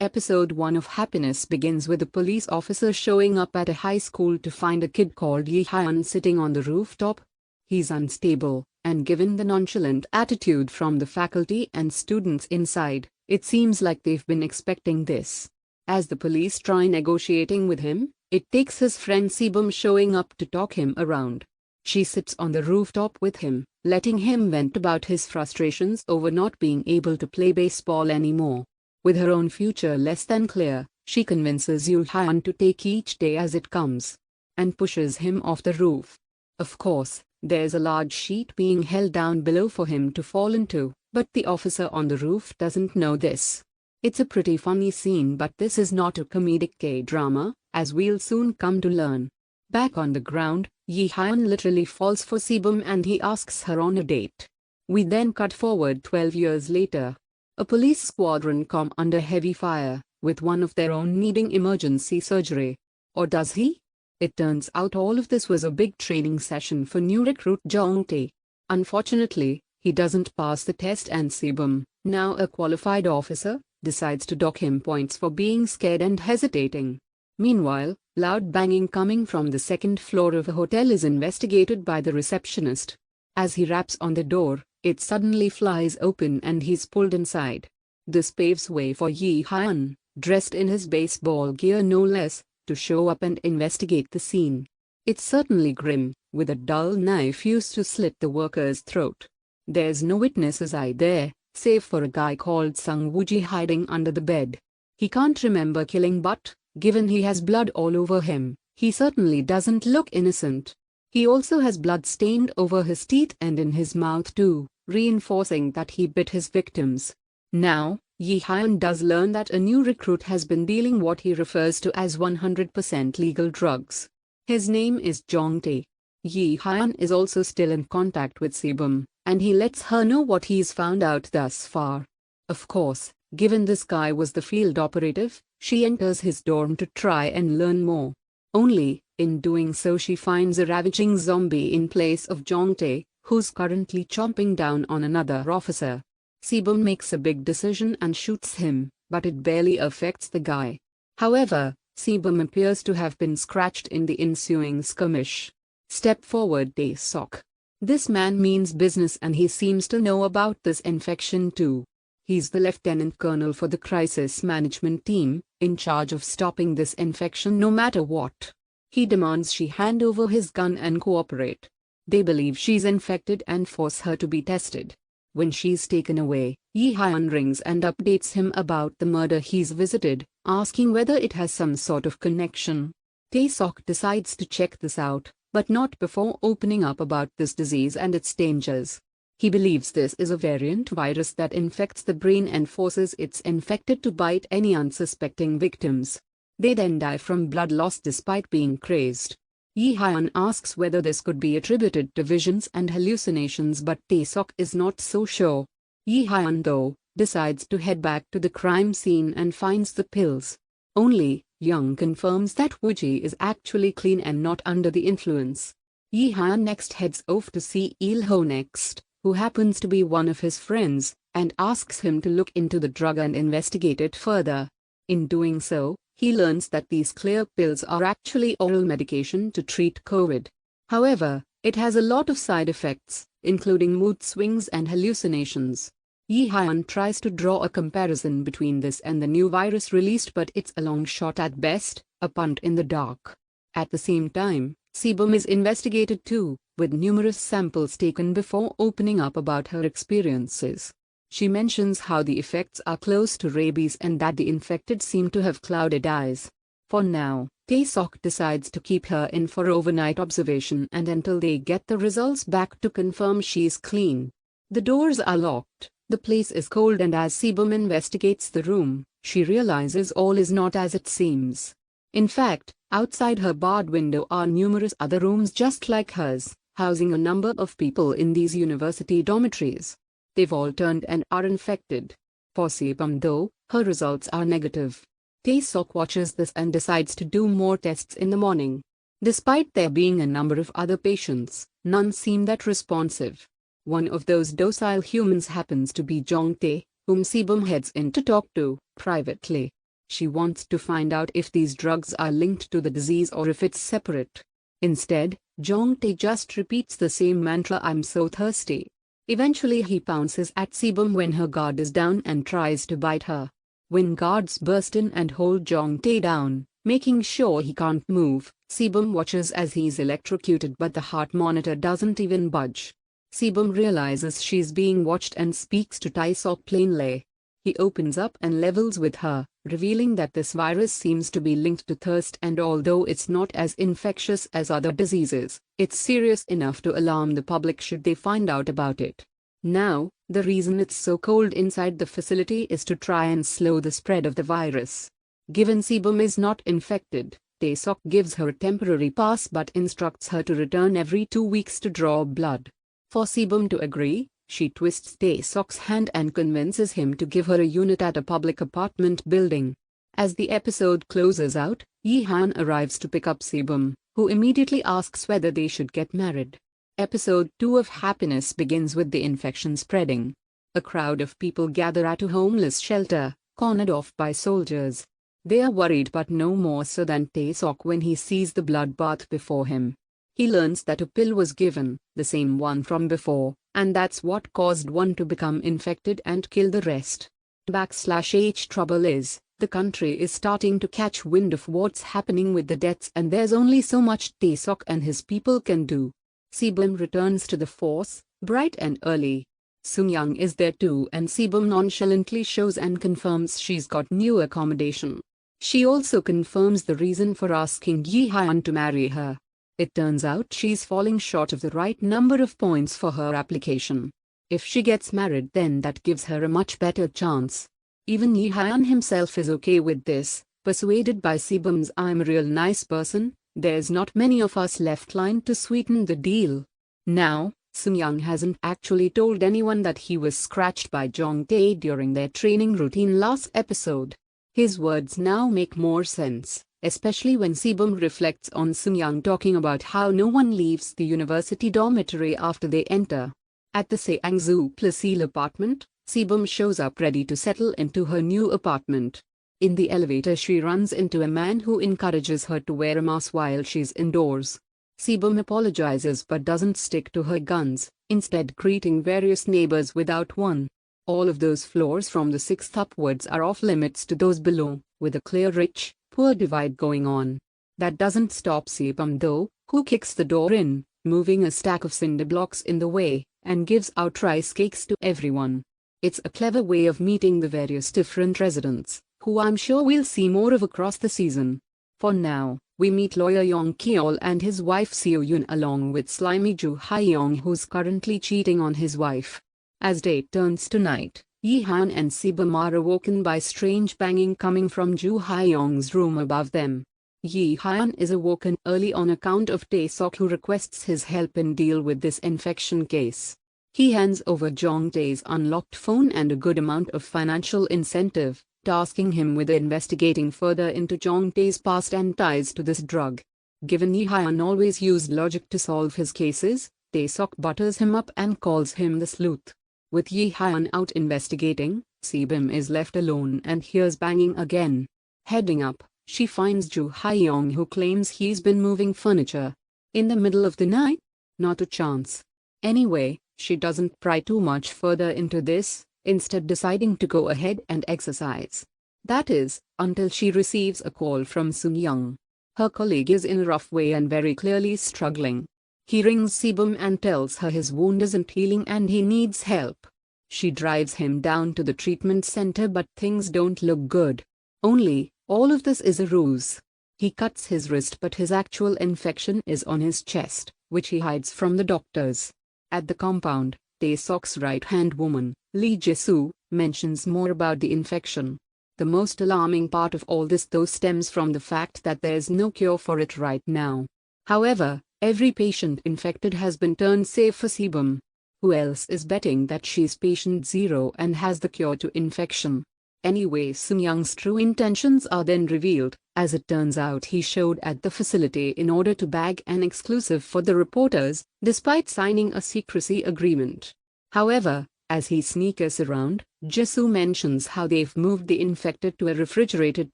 Episode 1 of Happiness begins with a police officer showing up at a high school to find a kid called Yi Hyun sitting on the rooftop. He's unstable, and given the nonchalant attitude from the faculty and students inside, it seems like they've been expecting this. As the police try negotiating with him, it takes his friend Se Bom showing up to talk him around. She sits on the rooftop with him, letting him vent about his frustrations over not being able to play baseball anymore. With her own future less than clear, she convinces Yoo Hyun to take each day as it comes, and pushes him off the roof. Of course, there's a large sheet being held down below for him to fall into, but the officer on the roof doesn't know this. It's a pretty funny scene, but this is not a comedic K-drama, as we'll soon come to learn. Back on the ground, Yi Hyun literally falls for Se Bom and he asks her on a date. We then cut forward 12 years later. A police squadron come under heavy fire, with one of their own needing emergency surgery. Or does he? It turns out all of this was a big training session for new recruit Jung Tae. Unfortunately, he doesn't pass the test and Se Bom, now a qualified officer, decides to dock him points for being scared and hesitating. Meanwhile, loud banging coming from the second floor of a hotel is investigated by the receptionist. As he raps on the door, it suddenly flies open and he's pulled inside. This paves way for Yi Hyun, dressed in his baseball gear no less, to show up and investigate the scene. It's certainly grim, with a dull knife used to slit the worker's throat. There's no witnesses either, save for a guy called Sung Woo-ji hiding under the bed. He can't remember killing, but, given he has blood all over him, he certainly doesn't look innocent. He also has blood stained over his teeth and in his mouth too, reinforcing that he bit his victims. Now, Yi Hyun does learn that a new recruit has been dealing what he refers to as 100% legal drugs. His name is Jung Tae. Yi Hyun is also still in contact with Se Bom, and he lets her know what he's found out thus far. Of course, given this guy was the field operative, she enters his dorm to try and learn more. Only, in doing so she finds a ravaging zombie in place of Jung Tae, who's currently chomping down on another officer. Se Bom makes a big decision and shoots him, but it barely affects the guy. However, Se Bom appears to have been scratched in the ensuing skirmish. Step forward Tae Seok. This man means business and he seems to know about this infection too. He's the lieutenant colonel for the crisis management team, in charge of stopping this infection no matter what. He demands she hand over his gun and cooperate. They believe she's infected and force her to be tested. When she's taken away, Yi Hyun rings and updates him about the murder he's visited, asking whether it has some sort of connection. Tae Seok decides to check this out, but not before opening up about this disease and its dangers. He believes this is a variant virus that infects the brain and forces its infected to bite any unsuspecting victims. They then die from blood loss despite being crazed. Yi Hyun asks whether this could be attributed to visions and hallucinations, but Tae Seok is not so sure. Yi Hyun, though, decides to head back to the crime scene and finds the pills. Only, Young confirms that Woo-ji is actually clean and not under the influence. Yi Hyun next heads off to see Il-ho next, who happens to be one of his friends, and asks him to look into the drug and investigate it further. In doing so, he learns that these clear pills are actually oral medication to treat COVID. However, it has a lot of side effects, including mood swings and hallucinations. Yi Hyun tries to draw a comparison between this and the new virus released, but it's a long shot at best, a punt in the dark. At the same time, Se Bom is investigated too, with numerous samples taken before opening up about her experiences. She mentions how the effects are close to rabies and that the infected seem to have clouded eyes. For now, Tae Seok decides to keep her in for overnight observation and until they get the results back to confirm she's clean. The doors are locked, the place is cold, and as Se Bom investigates the room, she realizes all is not as it seems. In fact, outside her barred window are numerous other rooms just like hers, housing a number of people in these university dormitories. They've all turned and are infected. For Se Bom, though, her results are negative. Tae Seok watches this and decides to do more tests in the morning. Despite there being a number of other patients, none seem that responsive. One of those docile humans happens to be Jung Tae, whom Se Bom heads in to talk to, privately. She wants to find out if these drugs are linked to the disease or if it's separate. Instead, Jung Tae just repeats the same mantra, "I'm so thirsty." Eventually he pounces at Se Bom when her guard is down and tries to bite her. When guards burst in and hold Jung Tae down, making sure he can't move, Se Bom watches as he's electrocuted, but the heart monitor doesn't even budge. Se Bom realizes she's being watched and speaks to Tae Seok plainly. He opens up and levels with her, revealing that this virus seems to be linked to thirst, and although it's not as infectious as other diseases, it's serious enough to alarm the public should they find out about it. Now, the reason it's so cold inside the facility is to try and slow the spread of the virus. Given Se Bom is not infected, Tae Seok gives her a temporary pass but instructs her to return every 2 weeks to draw blood. For Se Bom to agree, she twists Tae Seok's hand and convinces him to give her a unit at a public apartment building. As the episode closes out, Yi Hyun arrives to pick up Se Bom, who immediately asks whether they should get married. Episode 2 of Happiness begins with the infection spreading. A crowd of people gather at a homeless shelter, cornered off by soldiers. They are worried, but no more so than Tae Seok when he sees the bloodbath before him. He learns that a pill was given, the same one from before, and that's what caused one to become infected and kill the rest. H trouble is, the country is starting to catch wind of what's happening with the deaths, and there's only so much Tae Seok and his people can do. Se Bom returns to the force, bright and early. Sung-young is there too, and Se Bom nonchalantly shows and confirms she's got new accommodation. She also confirms the reason for asking Yi Hyun to marry her. It turns out she's falling short of the right number of points for her application. If she gets married, then that gives her a much better chance. Even Yi Hyun himself is okay with this, persuaded by Se Bom's "I'm a real nice person, there's not many of us left" line to sweeten the deal. Now, Sung-young hasn't actually told anyone that he was scratched by Jung Tae during their training routine last episode. His words now make more sense, especially when Se Bom reflects on Sung-young talking about how no one leaves the university dormitory after they enter. At the Seangsu Placille apartment, Se Bom shows up ready to settle into her new apartment. In the elevator she runs into a man who encourages her to wear a mask while she's indoors. Se Bom apologizes but doesn't stick to her guns, instead greeting various neighbors without one. All of those floors from the 6th upwards are off limits to those below, with a clear rich-poor divide going on. That doesn't stop Se Bom though, who kicks the door in, moving a stack of cinder blocks in the way, and gives out rice cakes to everyone. It's a clever way of meeting the various different residents, who I'm sure we'll see more of across the season. For now, we meet lawyer Yong Kyeol and his wife Seo Yoon along with slimy Joo Hyung, who's currently cheating on his wife. As day turns to night, Yi Hyun and Se Bom are awoken by strange banging coming from Joo Hyung's room above them. Yi Hyun is awoken early on account of Tae Seok, who requests his help in deal with this infection case. He hands over Jung Tae's unlocked phone and a good amount of financial incentive, tasking him with investigating further into Jung Tae's past and ties to this drug. Given Yi Hyun always used logic to solve his cases, Tae Seok butters him up and calls him the sleuth. With Yi Hyun out investigating, Se Bom is left alone and hears banging again. Heading up, she finds Joo Hyung, who claims he's been moving furniture. In the middle of the night? Not a chance. Anyway, she doesn't pry too much further into this, instead deciding to go ahead and exercise. That is, until she receives a call from Sung-young. Her colleague is in a rough way and very clearly struggling. He rings Se Bom and tells her his wound isn't healing and he needs help. She drives him down to the treatment center, but things don't look good. Only, all of this is a ruse. He cuts his wrist, but his actual infection is on his chest, which he hides from the doctors. At the compound, Tae Seok's right-hand woman, Lee Ji-soo, mentions more about the infection. The most alarming part of all this though stems from the fact that there's no cure for it right now. However, every patient infected has been turned safe for Se Bom. Who else is betting that she's patient zero and has the cure to infection? Anyway, Sung-young's true intentions are then revealed. As it turns out, he showed at the facility in order to bag an exclusive for the reporters, despite signing a secrecy agreement. However, As he sneaks around, Jisoo mentions how they've moved the infected to a refrigerated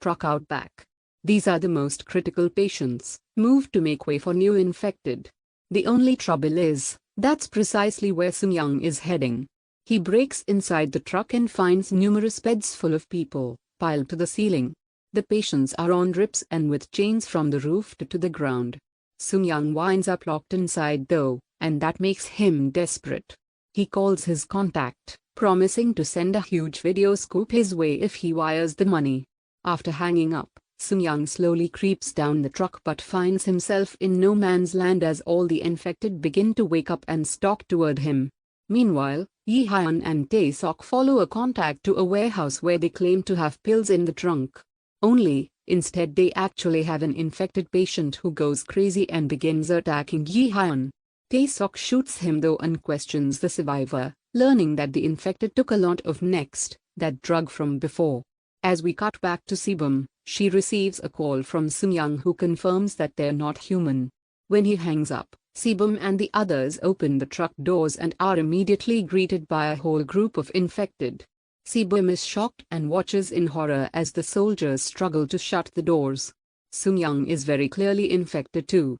truck out back. These are the most critical patients, moved to make way for new infected. The only trouble is, that's precisely where Sung-young is heading. He breaks inside the truck and finds numerous beds full of people, piled to the ceiling. The patients are on drips and with chains from the roof to the ground. Sung-young winds up locked inside though, and that makes him desperate. He calls his contact, promising to send a huge video scoop his way if he wires the money. After hanging up, Sung-young slowly creeps down the truck but finds himself in no man's land as all the infected begin to wake up and stalk toward him. Meanwhile, Yi Hyun and Tae Seok follow a contact to a warehouse where they claim to have pills in the trunk. Only, instead they actually have an infected patient who goes crazy and begins attacking Yi Hyun. Tae Seok shoots him though and questions the survivor, learning that the infected took a lot of that drug from before. As we cut back to Sae Bom, she receives a call from Sung-young who confirms that they're not human. When he hangs up, Sae Bom and the others open the truck doors and are immediately greeted by a whole group of infected. Sae Bom is shocked and watches in horror as the soldiers struggle to shut the doors. Sung-young is very clearly infected too.